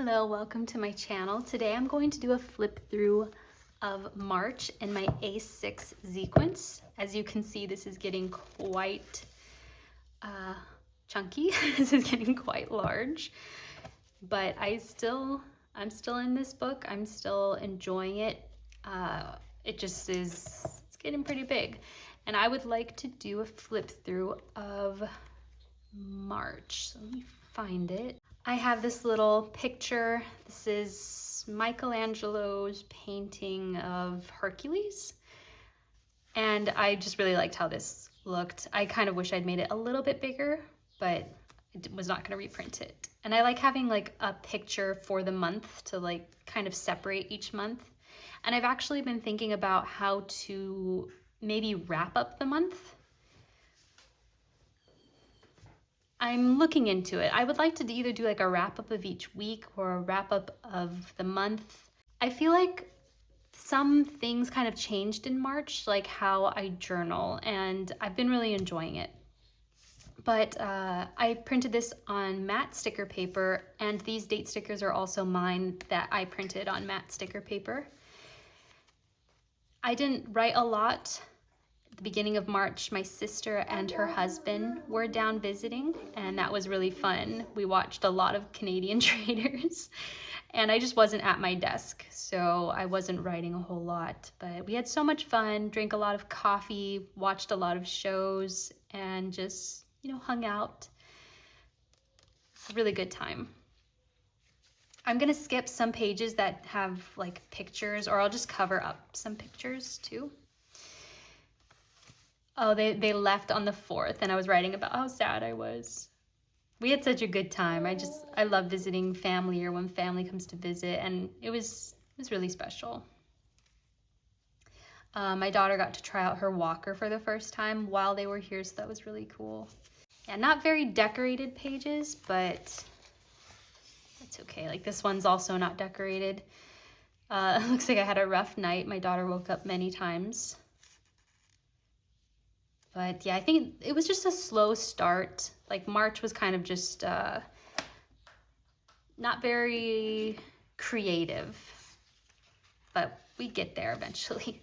Hello, welcome to my channel. Today I'm going to do a flip through of March in my A6 sequence. As you can see, this is getting quite chunky. This is getting quite large, but I'm still in this book. I'm still enjoying it. It's getting pretty big. And I would like to do a flip through of March. So let me find it. I have this little picture. This is Michelangelo's painting of Hercules. And I just really liked how this looked. I kind of wish I'd made it a little bit bigger, but I was not gonna reprint it. And I like having like a picture for the month to like kind of separate each month. And I've actually been thinking about how to maybe wrap up the month. I'm looking into it. I would like to either do like a wrap up of each week or a wrap up of the month. I feel like some things kind of changed in March, like how I journal, and I've been really enjoying it. But I printed this on matte sticker paper, and these date stickers are also mine that I printed on matte sticker paper. I didn't write a lot. At the beginning of March, my sister and her husband were down visiting, and that was really fun. We watched a lot of Canadian traders, and I just wasn't at my desk, so I wasn't writing a whole lot. But we had so much fun, drank a lot of coffee, watched a lot of shows, and just, hung out. A really good time. I'm gonna skip some pages that have like pictures, or I'll just cover up some pictures too. Oh, they left on the 4th, and I was writing about how sad I was. We had such a good time. I love visiting family, or when family comes to visit, and it was really special. My daughter got to try out her walker for the first time while they were here, so that was really cool. Yeah, not very decorated pages, but that's okay. Like this one's also not decorated. Looks like I had a rough night. My daughter woke up many times. But yeah, I think it was just a slow start. Like March was kind of just not very creative, but we get there eventually.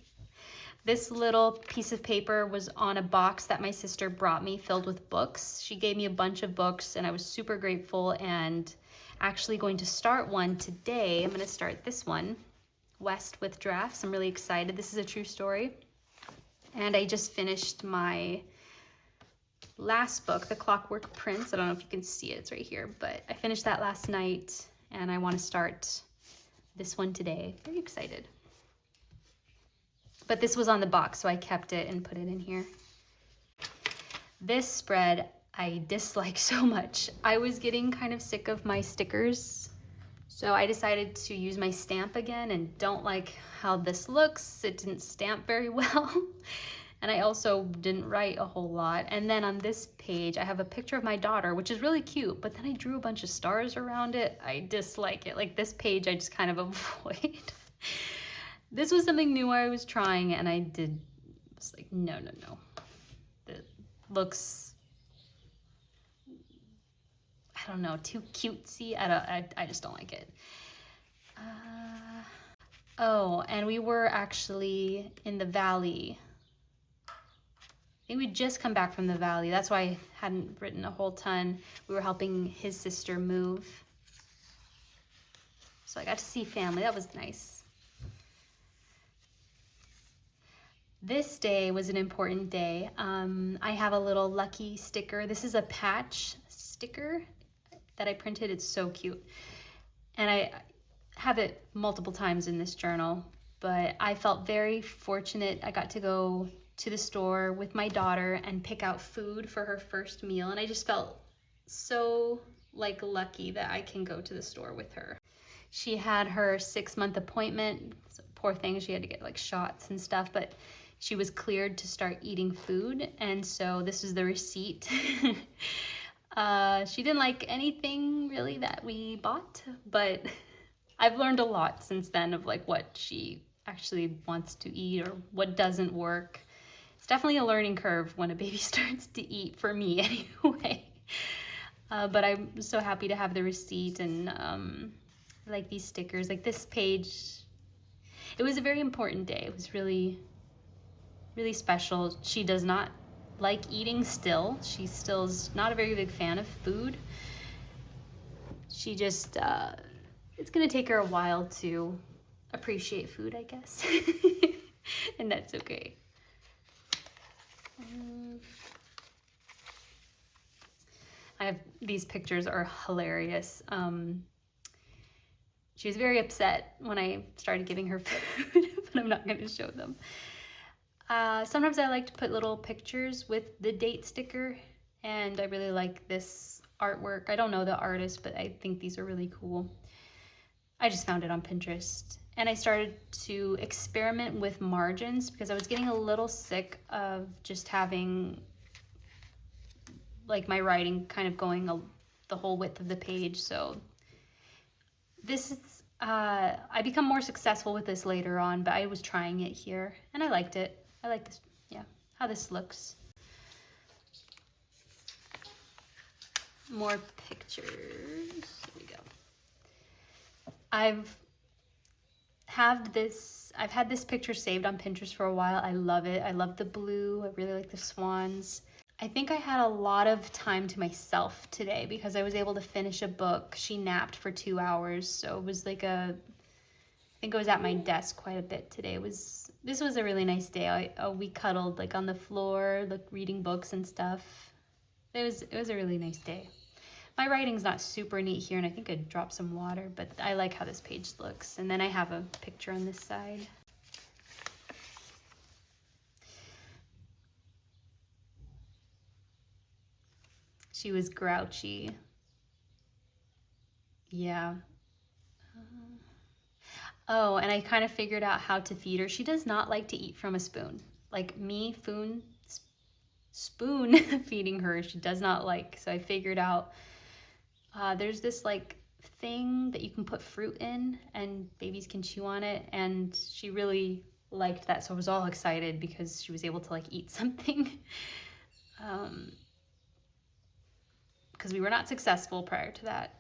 This little piece of paper was on a box that my sister brought me filled with books. She gave me a bunch of books, and I was super grateful, and actually going to start one today. I'm going to start this one, West with Drafts. I'm really excited. This is a true story. And I just finished my last book, The Clockwork Prince. I don't know if you can see it, it's right here, but I finished that last night, and I want to start this one today. Very excited. But this was on the box, so I kept it and put it in here. This spread I dislike so much. I was getting kind of sick of my stickers, so I decided to use my stamp again, and don't like how this looks. It didn't stamp very well. And I also didn't write a whole lot. And then on this page, I have a picture of my daughter, which is really cute, but then I drew a bunch of stars around it. I dislike it. Like this page, I just kind of avoid. This was something new I was trying, and I was like, no. It looks, I don't know, too cutesy. I just don't like it. Oh, and we were actually in the valley. I think we'd just come back from the valley. That's why I hadn't written a whole ton. We were helping his sister move. So I got to see family. That was nice. This day was an important day. I have a little lucky sticker. This is a patch sticker that I printed. It's so cute. And I have it multiple times in this journal, but I felt very fortunate. I got to go to the store with my daughter and pick out food for her first meal, and I just felt so like lucky that I can go to the store with her. She had her 6-month appointment. So poor thing, she had to get like shots and stuff, but she was cleared to start eating food, and so this is the receipt. She didn't like anything really that we bought, but I've learned a lot since then of like what she actually wants to eat or what doesn't work. It's definitely a learning curve when a baby starts to eat, for me anyway. But I'm so happy to have the receipt, and I like these stickers. Like this page, it was a very important day. It was really, really special. She does not like eating still. She still's not a very big fan of food. She just, it's gonna take her a while to appreciate food, I guess. And that's okay. These pictures are hilarious. She was very upset when I started giving her food, but I'm not gonna show them. Sometimes I like to put little pictures with the date sticker, and I really like this artwork. I don't know the artist, but I think these are really cool. I just found it on Pinterest. And I started to experiment with margins because I was getting a little sick of just having like my writing kind of going the whole width of the page. So this is, I become more successful with this later on, but I was trying it here and I liked it. I like this, yeah, how this looks. More pictures, here we go. I've had this picture saved on Pinterest for a while. I love it. I love the blue. I really like the swans. I think I had a lot of time to myself today because I was able to finish a book. She napped for 2 hours, so it was like I think I was at my desk quite a bit today. This was a really nice day. We cuddled like on the floor, like reading books and stuff. It was a really nice day. My writing's not super neat here, and I think I dropped some water, but I like how this page looks. And then I have a picture on this side. She was grouchy. Yeah. Oh, and I kind of figured out how to feed her. She does not like to eat from a spoon. Like me, spoon feeding her, she does not like. So I figured out there's this like thing that you can put fruit in and babies can chew on it, and she really liked that. So I was all excited because she was able to like eat something. Because we were not successful prior to that.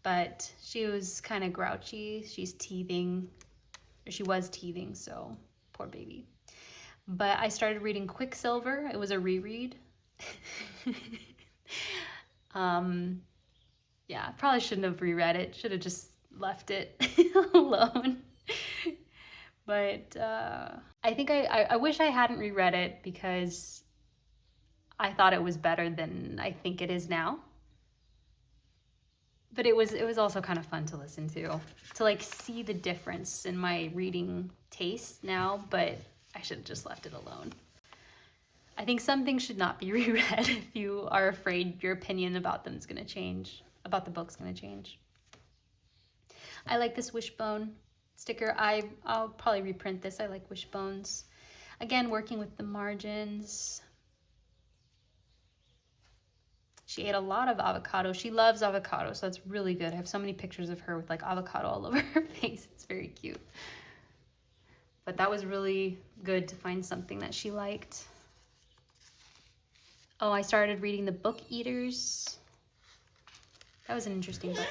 But she was kind of grouchy. She's teething, or she was teething, so poor baby. But I started reading Quicksilver. It was a reread. Yeah, I probably shouldn't have reread it. Should have just left it alone. But I think I wish I hadn't reread it because I thought it was better than I think it is now. But it was also kind of fun to listen to like see the difference in my reading taste now, but I should have just left it alone. I think some things should not be reread if you are afraid your opinion about them is going to change, about the book's going to change. I like this wishbone sticker. I'll probably reprint this. I like wishbones. Again, working with the margins. She ate a lot of avocado. She loves avocado, so that's really good. I have so many pictures of her with like avocado all over her face. It's very cute. But that was really good to find something that she liked. Oh, I started reading The Book Eaters. That was an interesting book.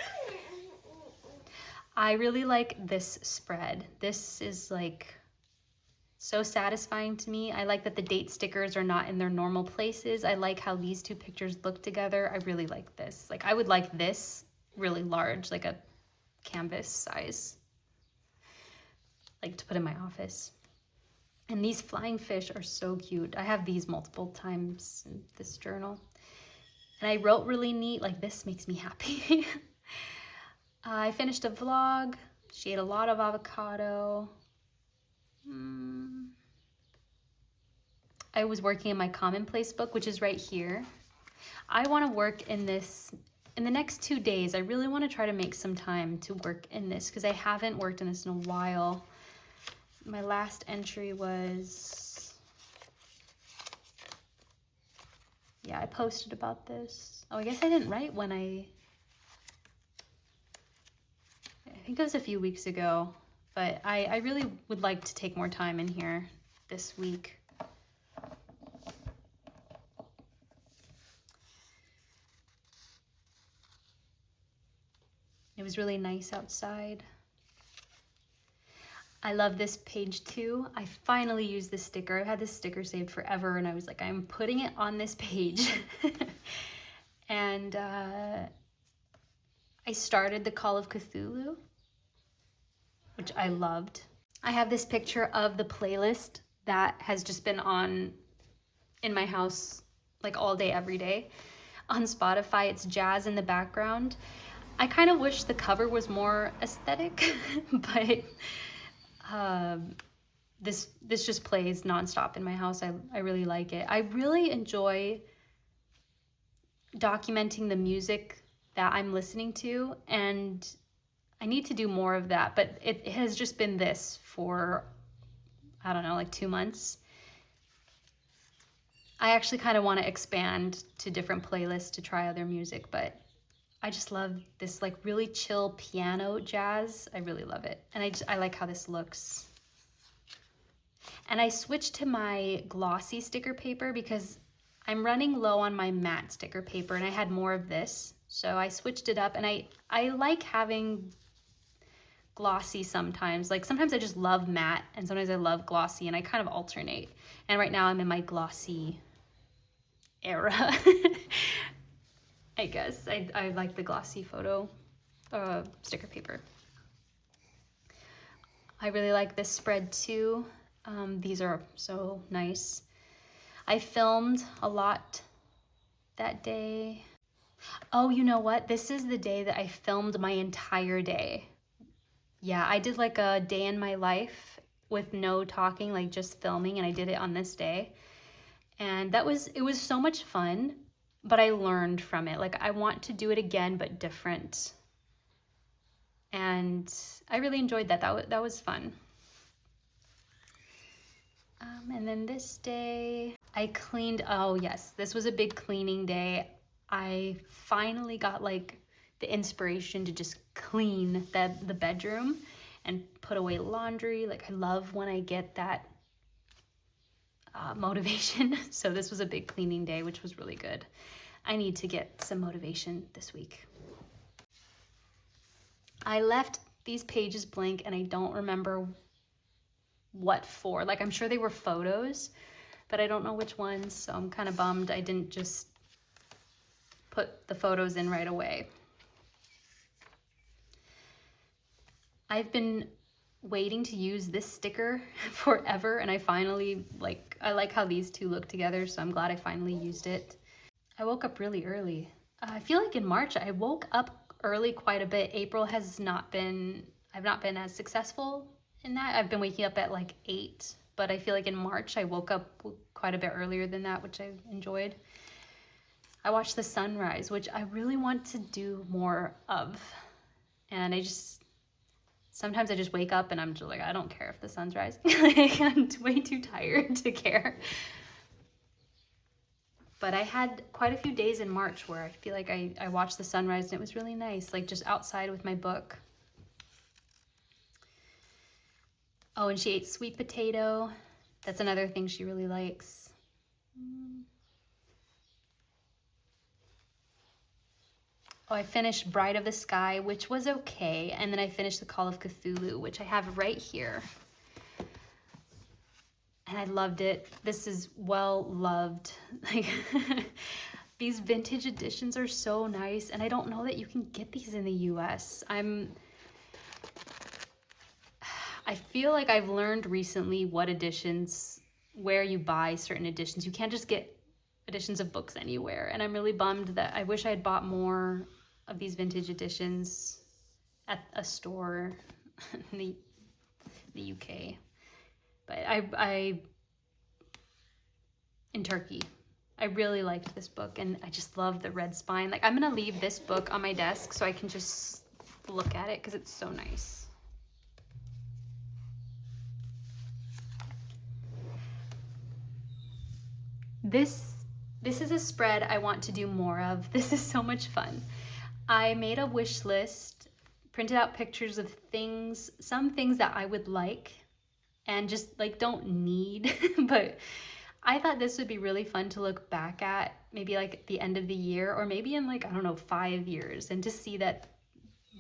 I really like this spread. This is like so satisfying to me. I like that the date stickers are not in their normal places. I like how these two pictures look together. I really like this. Like I would like this really large, like a canvas size, like to put in my office. And these flying fish are so cute. I have these multiple times in this journal. And I wrote really neat, like this makes me happy. I finished a vlog. She ate a lot of avocado. I was working in my Commonplace book, which is right here. I want to work in this in the next 2 days. I really want to try to make some time to work in this because I haven't worked in this in a while. My last entry was, yeah, I posted about this. Oh, I guess I didn't write when I think it was a few weeks ago, but I really would like to take more time in here this week. It was was really nice outside. I love this page too. I finally used this sticker. I've had this sticker saved forever and I was like, I'm putting it on this page. And I started the Call of Cthulhu, which I loved. I have this picture of the playlist that has just been on in my house like all day, every day. On Spotify, it's jazz in the background. I kind of wish the cover was more aesthetic, but this just plays nonstop in my house. I really like it. I really enjoy documenting the music that I'm listening to, and I need to do more of that, but it has just been this for, I don't know, like 2 months. I actually kind of want to expand to different playlists to try other music, but I just love this like really chill piano jazz. I really love it. And I like how this looks. And I switched to my glossy sticker paper because I'm running low on my matte sticker paper and I had more of this. So I switched it up, and I like having glossy sometimes. Like sometimes I just love matte and sometimes I love glossy, and I kind of alternate. And right now I'm in my glossy era. I guess I like the glossy photo sticker paper. I really like this spread too. These are so nice. I filmed a lot that day. Oh, you know what? This is the day that I filmed my entire day. Yeah, I did like a day in my life with no talking, like just filming, and I did it on this day. And it was so much fun, but I learned from it. Like I want to do it again, but different. And I really enjoyed that. That was fun. And then this day I cleaned. Oh yes, this was a big cleaning day. I finally got like the inspiration to just clean the bedroom and put away laundry. Like I love when I get that motivation. So this was a big cleaning day, which was really good. I need to get some motivation this week. I left these pages blank and I don't remember what for. Like I'm sure they were photos, but I don't know which ones. So I'm kind of bummed I didn't just put the photos in right away. I've been waiting to use this sticker forever, and I finally, I like how these two look together, so I'm glad I finally used it. I woke up really early. I feel like in March I woke up early quite a bit. April I've not been as successful in that. I've been waking up at like 8, but I feel like in March I woke up quite a bit earlier than that, which I enjoyed. I watched the sunrise, which I really want to do more of, and sometimes I just wake up and I'm just like, I don't care if the sun's rising. Like, I'm way too tired to care. But I had quite a few days in March where I feel like I watched the sunrise and it was really nice, like just outside with my book. Oh, and she ate sweet potato. That's another thing she really likes. Oh, I finished Bride of the Sky, which was okay. And then I finished the Call of Cthulhu, which I have right here. And I loved it. This is well loved. Like these vintage editions are so nice. And I don't know that you can get these in the US. I feel like I've learned recently where you buy certain editions. You can't just get editions of books anywhere. And I'm really bummed that I wish I had bought more of these vintage editions at a store in the UK. But in Turkey, I really liked this book, and I just love the red spine. Like I'm gonna leave this book on my desk so I can just look at it because it's so nice. This is a spread I want to do more of. This is so much fun. I made a wish list, printed out pictures of some things that I would like and just like don't need, but I thought this would be really fun to look back at, maybe like at the end of the year or maybe in like, I don't know, 5 years, and to see that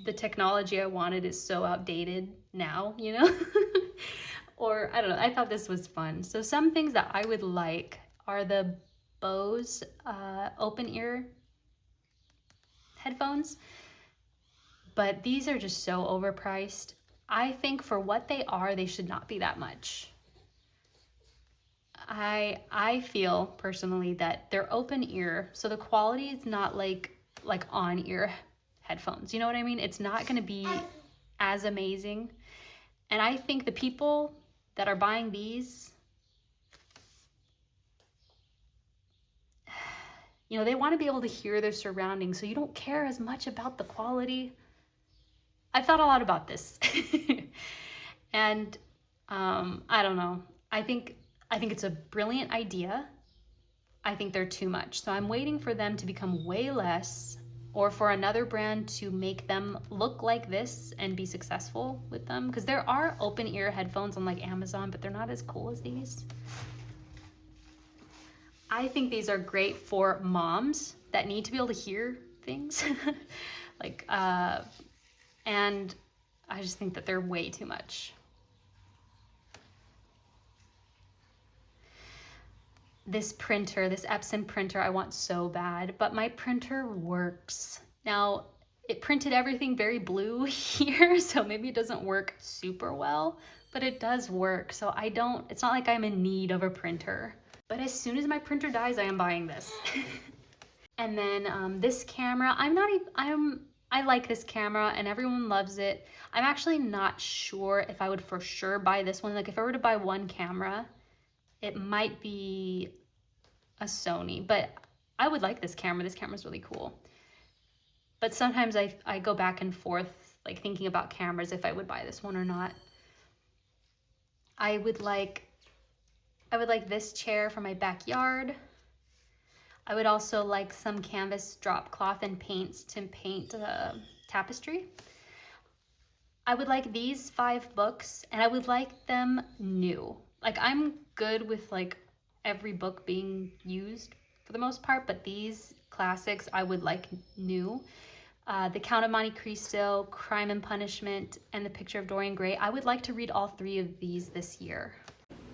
the technology I wanted is so outdated now, you know? Or I don't know, I thought this was fun. So some things that I would like are the Bose open ear headphones, but these are just so overpriced. I think for what they are, they should not be that much. I feel personally that they're open ear, so the quality is not like on ear headphones. You know what I mean? It's not going to be as amazing. And I think the people that are buying these, you know, they want to be able to hear their surroundings, so you don't care as much about the quality. I've thought a lot about this. And I don't know. I think it's a brilliant idea. I think they're too much. So I'm waiting for them to become way less, or for another brand to make them look like this and be successful with them. Because there are open ear headphones on like Amazon, but they're not as cool as these. I think these are great for moms that need to be able to hear things. Like, and I just think that they're way too much. This printer, this Epson printer, I want so bad, but my printer works. Now, it printed everything very blue here, so maybe it doesn't work super well, but it does work. So it's not like I'm in need of a printer. But as soon as my printer dies, I am buying this. And then this camera, I like this camera and everyone loves it. I'm actually not sure if I would for sure buy this one. Like if I were to buy one camera, it might be a Sony, but I would like this camera. This camera's really cool. But sometimes I go back and forth, like thinking about cameras, if I would buy this one or not. I would like this chair for my backyard. I would also like some canvas drop cloth and paints to paint tapestry. I would like these 5 books, and I would like them new. Like I'm good with like every book being used for the most part, but these classics I would like new. The Count of Monte Cristo, Crime and Punishment, and The Picture of Dorian Gray. I would like to read all 3 of these this year.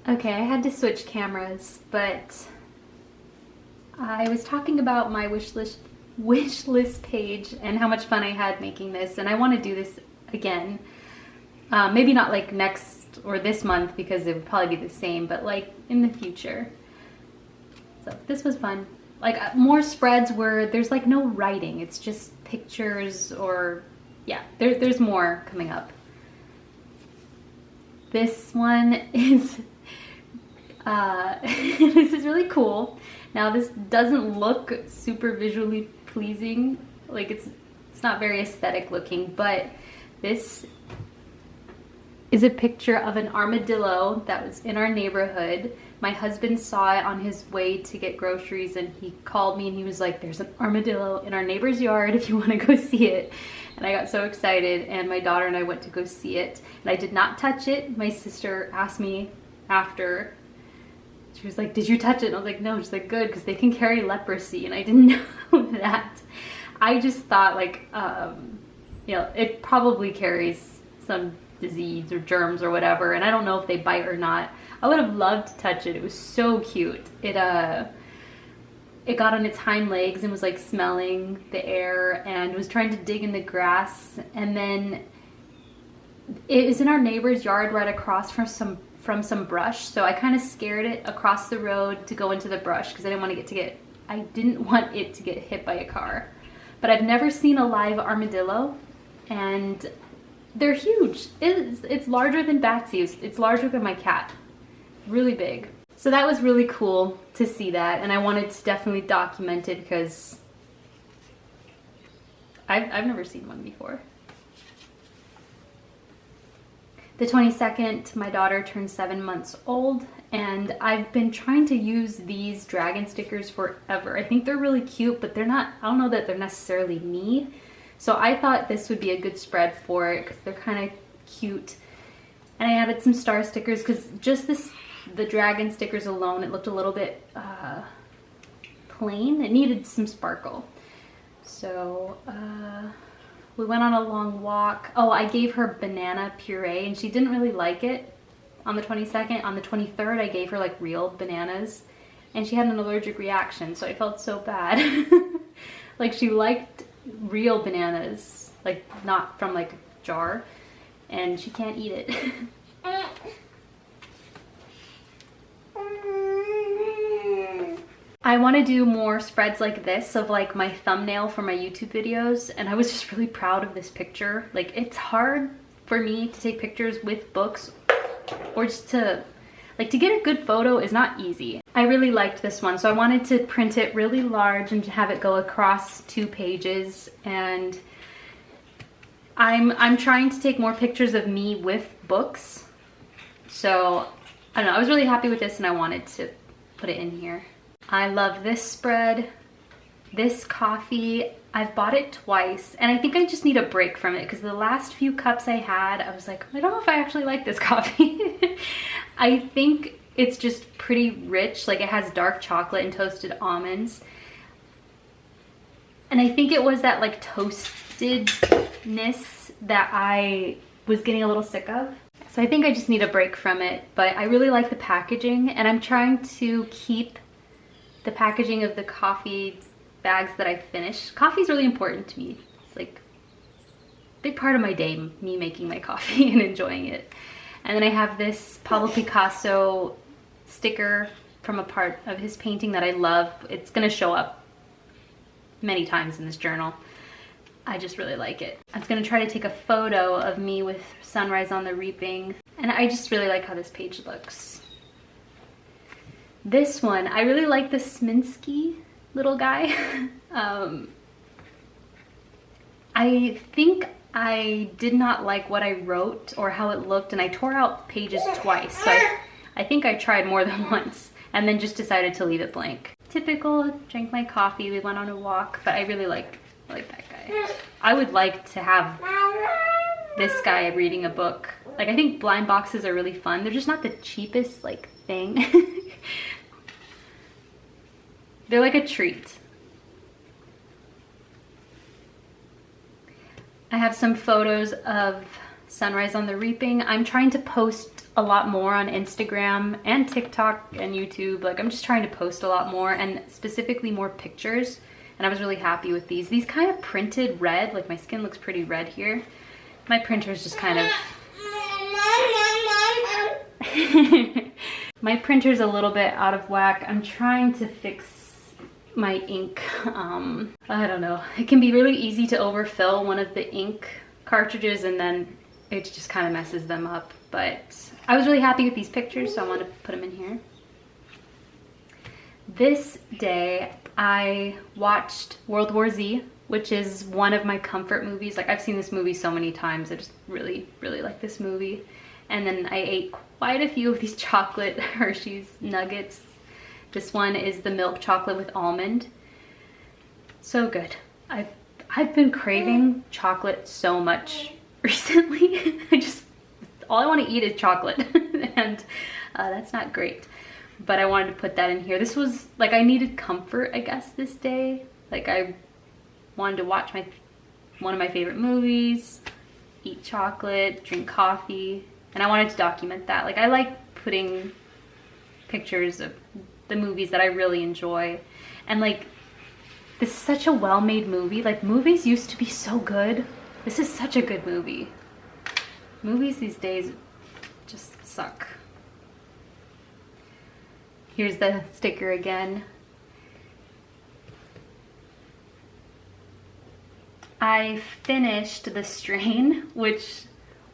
Okay, I had to switch cameras, but I was talking about my wish list page and how much fun I had making this, and I want to do this again. Maybe not like next or this month because it would probably be the same, but like in the future. So this was fun. Like more spreads where there's like no writing, it's just pictures, or yeah, there's more coming up. This one is this is really cool. Now this doesn't look super visually pleasing, like it's not very aesthetic looking, but this is a picture of an armadillo that was in our neighborhood. My husband saw it on his way to get groceries and he called me and he was like, there's an armadillo in our neighbor's yard if you want to go see it. And I got so excited, and my daughter and I went to go see it. And I did not touch it. My sister asked me after. She was like, did you touch it? And I was like, no. She's like, good, because they can carry leprosy. And I didn't know that. I just thought like, you know, it probably carries some disease or germs or whatever, and I don't know if they bite or not. I would have loved to touch it. It was so cute. It got on its hind legs and was like smelling the air and was trying to dig in the grass, and then it was in our neighbor's yard right across from some brush, so I kind of scared it across the road to go into the brush because I didn't want it to get hit by a car. But I've never seen a live armadillo, and they're huge. It's larger than Batsy's. It's larger than my cat. Really big. So that was really cool to see that, and I wanted to definitely document it because I've never seen one before. The 22nd, my daughter turned 7 months old, and I've been trying to use these dragon stickers forever. I think they're really cute, but I don't know that they're necessarily me. So I thought this would be a good spread for it because they're kind of cute. And I added some star stickers because just the dragon stickers alone, it looked a little bit plain. It needed some sparkle. So We went on a long walk. Oh, I gave her banana puree and she didn't really like it on the 22nd. On the 23rd, I gave her like real bananas and she had an allergic reaction, so I felt so bad. Like she liked real bananas, like not from like a jar, and she can't eat it. I want to do more spreads like this of like my thumbnail for my YouTube videos, and I was just really proud of this picture. Like it's hard for me to take pictures with books, or just to get a good photo is not easy. I really liked this one, so I wanted to print it really large and to have it go across 2 pages. And I'm trying to take more pictures of me with books. So I don't know, I was really happy with this and I wanted to put it in here. I love this spread. This coffee, I've bought it twice and I think I just need a break from it because the last few cups I had, I was like, I don't know if I actually like this coffee. I think it's just pretty rich, like it has dark chocolate and toasted almonds. And I think it was that like toastedness that I was getting a little sick of. So I think I just need a break from it, but I really like the packaging and I'm trying to keep the packaging of the coffee bags that I finish. Coffee is really important to me. It's like a big part of my day, me making my coffee and enjoying it. And then I have this Pablo Picasso sticker from a part of his painting that I love. It's gonna show up many times in this journal. I just really like it. I was gonna try to take a photo of me with sunrise on the reaping, and I just really like how this page looks. This one, I really like the Sminsky little guy. I think I did not like what I wrote or how it looked, and I tore out pages twice. So I think I tried more than once and then just decided to leave it blank. Typical, drank my coffee, we went on a walk, but I really like that guy. I would like to have this guy reading a book. Like I think blind boxes are really fun. They're just not the cheapest like thing. They're like a treat. I have some photos of sunrise on the reaping. I'm trying to post a lot more on Instagram and TikTok and YouTube. Like I'm just trying to post a lot more, and specifically more pictures. And I was really happy with these. These kind of printed red, like my skin looks pretty red here. My printer's just kind of... My printer's a little bit out of whack. I'm trying to fix my ink. I don't know. It can be really easy to overfill one of the ink cartridges and then it just kind of messes them up. But I was really happy with these pictures, so I wanted to put them in here. This day I watched World War Z, which is one of my comfort movies. Like I've seen this movie so many times. I just really, really like this movie. And then I ate quite a few of these chocolate Hershey's nuggets. This one is the milk chocolate with almond. So good. I've been craving chocolate so much recently. All I want to eat is chocolate and that's not great. But I wanted to put that in here. This was like, I needed comfort, I guess, this day. Like I wanted to watch one of my favorite movies, eat chocolate, drink coffee, and I wanted to document that. Like I like putting pictures of the movies that I really enjoy. And like, this is such a well-made movie. Like movies used to be so good. This is such a good movie. Movies these days just suck. Here's the sticker again. I finished The Strain, which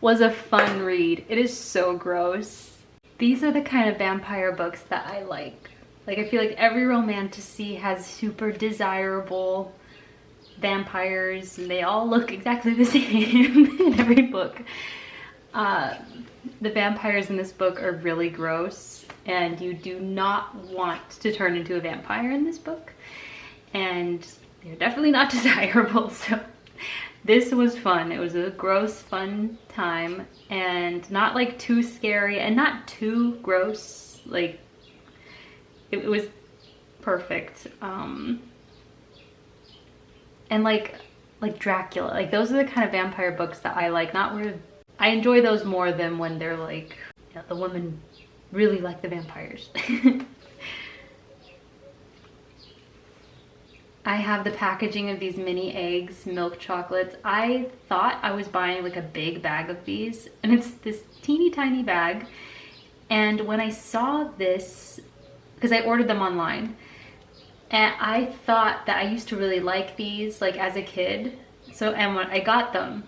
was a fun read. It is so gross. These are the kind of vampire books that I like. Like I feel like every romantasy has super desirable vampires and they all look exactly the same in every book. The vampires in this book are really gross and you do not want to turn into a vampire in this book. And they're definitely not desirable, so this was fun. It was a gross, fun time and not like too scary and not too gross. Like it was perfect. And like like Dracula. Like those are the kind of vampire books that I like, not where I enjoy those more than when they're like, yeah, the women really like the vampires. I have the packaging of these mini eggs, milk chocolates. I thought I was buying like a big bag of these, and it's this teeny tiny bag. And when I saw this, because I ordered them online, and I thought that I used to really like these like as a kid. So, and when I got them,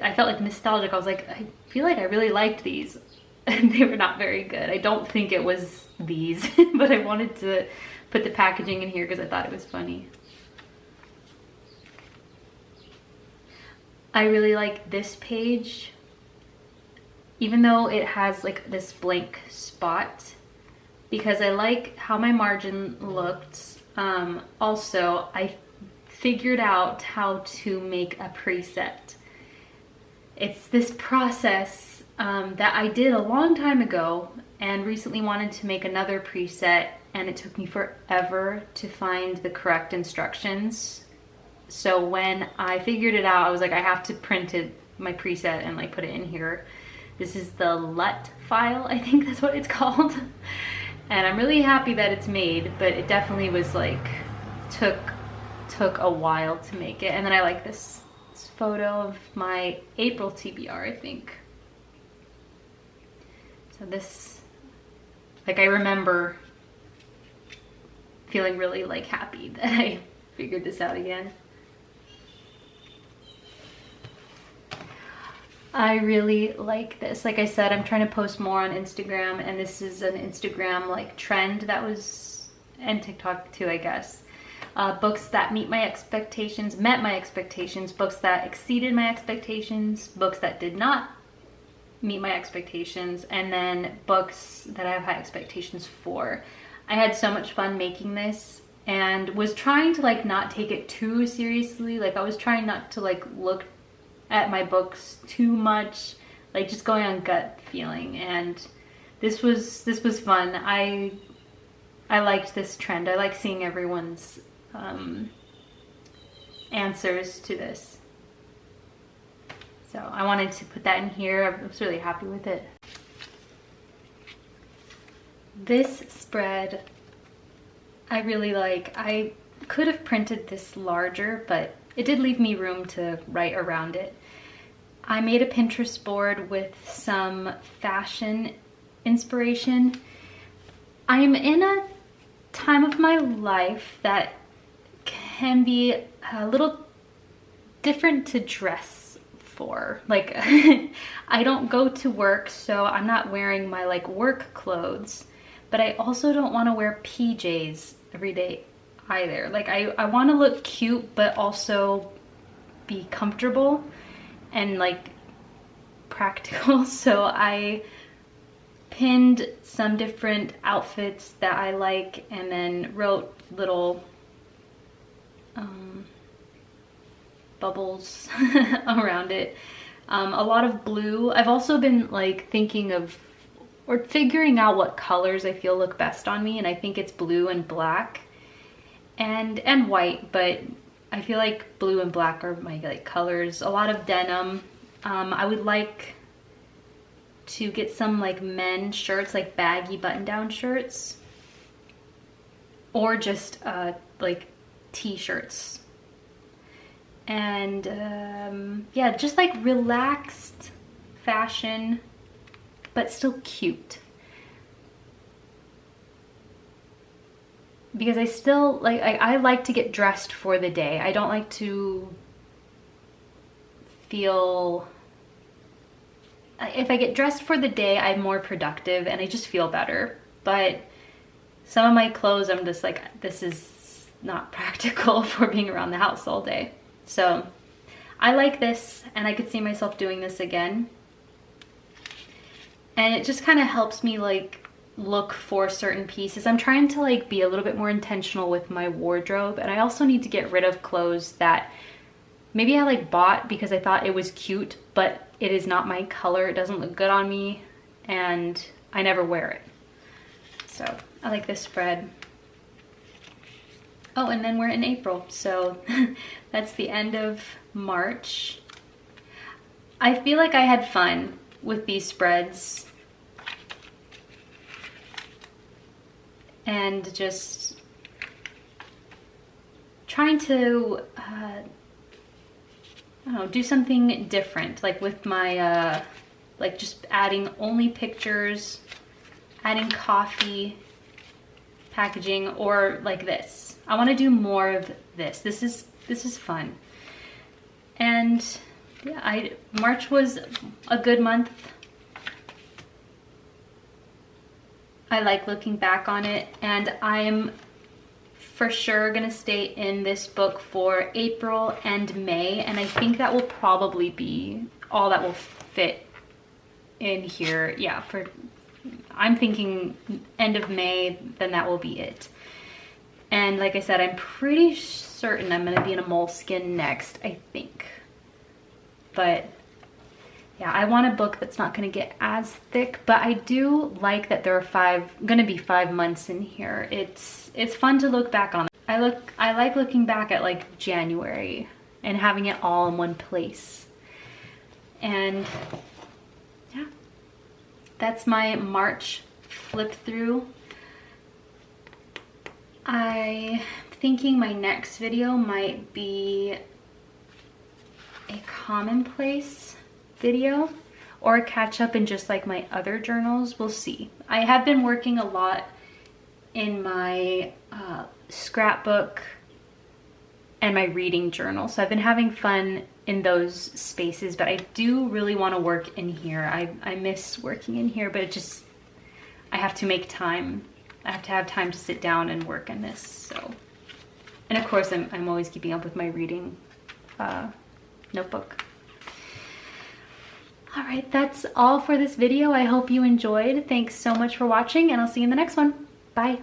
I felt like nostalgic. I was like, I feel like I really liked these. And they were not very good. I don't think it was these, but I wanted to put the packaging in here because I thought it was funny. I really like this page, even though it has like this blank spot, because I like how my margin looked. Also, I figured out how to make a preset. It's this process that I did a long time ago and recently wanted to make another preset, and it took me forever to find the correct instructions. So when I figured it out, I was like, I have to print it, my preset, and like put it in here. This is the LUT file, I think that's what it's called. And I'm really happy that it's made, but it definitely was like, took a while to make it. And then I like this photo of my April TBR, I think. So this, like, I remember feeling really like happy that I figured this out again. I really like this. Like I said, I'm trying to post more on Instagram, and this is an Instagram like trend that was, and TikTok too, I guess. Books that met my expectations, books that exceeded my expectations, books that did not meet my expectations, and then books that I have high expectations for. I had so much fun making this and was trying to like not take it too seriously. Like I was trying not to like look at my books too much, like just going on gut feeling, and this was fun. I liked this trend. I like seeing everyone's answers to this. So I wanted to put that in here. I was really happy with it. This spread I really like. I could have printed this larger, but it did leave me room to write around it. I made a Pinterest board with some fashion inspiration. I'm in a time of my life that can be a little different to dress for. Like, I don't go to work, so I'm not wearing my like work clothes, but I also don't want to wear PJs every day either. Like I want to look cute, but also be comfortable and like practical. So I pinned some different outfits that I like and then wrote little bubbles around it. A lot of blue. I've also been like thinking of or figuring out what colors I feel look best on me, and I think it's blue and black and white, but I feel like blue and black are my like colors. A lot of denim. I would like to get some like men's shirts, like baggy button-down shirts, or just like t-shirts. And yeah, just like relaxed fashion, but still cute. Because I still like, I like to get dressed for the day. I don't like to feel, if I get dressed for the day, I'm more productive and I just feel better. But some of my clothes, I'm just like, this is not practical for being around the house all day. So I like this, and I could see myself doing this again. And it just kind of helps me like look for certain pieces. I'm trying to like be a little bit more intentional with my wardrobe, and I also need to get rid of clothes that maybe I like bought because I thought it was cute, but it is not my color. It doesn't look good on me, and I never wear it. So I like this spread. Oh, and then we're in April, so that's the end of March. I feel like I had fun with these spreads and just trying to I don't know, do something different, like with my like just adding only pictures, adding coffee packaging, or like this. I want to do more of this. This is fun. And yeah, March was a good month. I like looking back on it, and I'm for sure gonna stay in this book for April and May, and I think that will probably be all that will fit in here. Yeah, I'm thinking end of May, then that will be it. And like I said, I'm pretty certain I'm gonna be in a moleskin next, I think. But yeah, I want a book that's not gonna get as thick, but I do like that there are gonna be 5 months in here. It's fun to look back on. I like looking back at like January and having it all in one place. And yeah, that's my March flip through. I'm thinking my next video might be a Commonplace video or a catch up in just like my other journals. We'll see. I have been working a lot in my scrapbook and my reading journal, so I've been having fun in those spaces, but I do really want to work in here. I miss working in here, but I have to make time. I have to have time to sit down and work on this. So, and of course I'm always keeping up with my reading notebook. All right, that's all for this video. I hope you enjoyed. Thanks so much for watching, and I'll see you in the next one. Bye.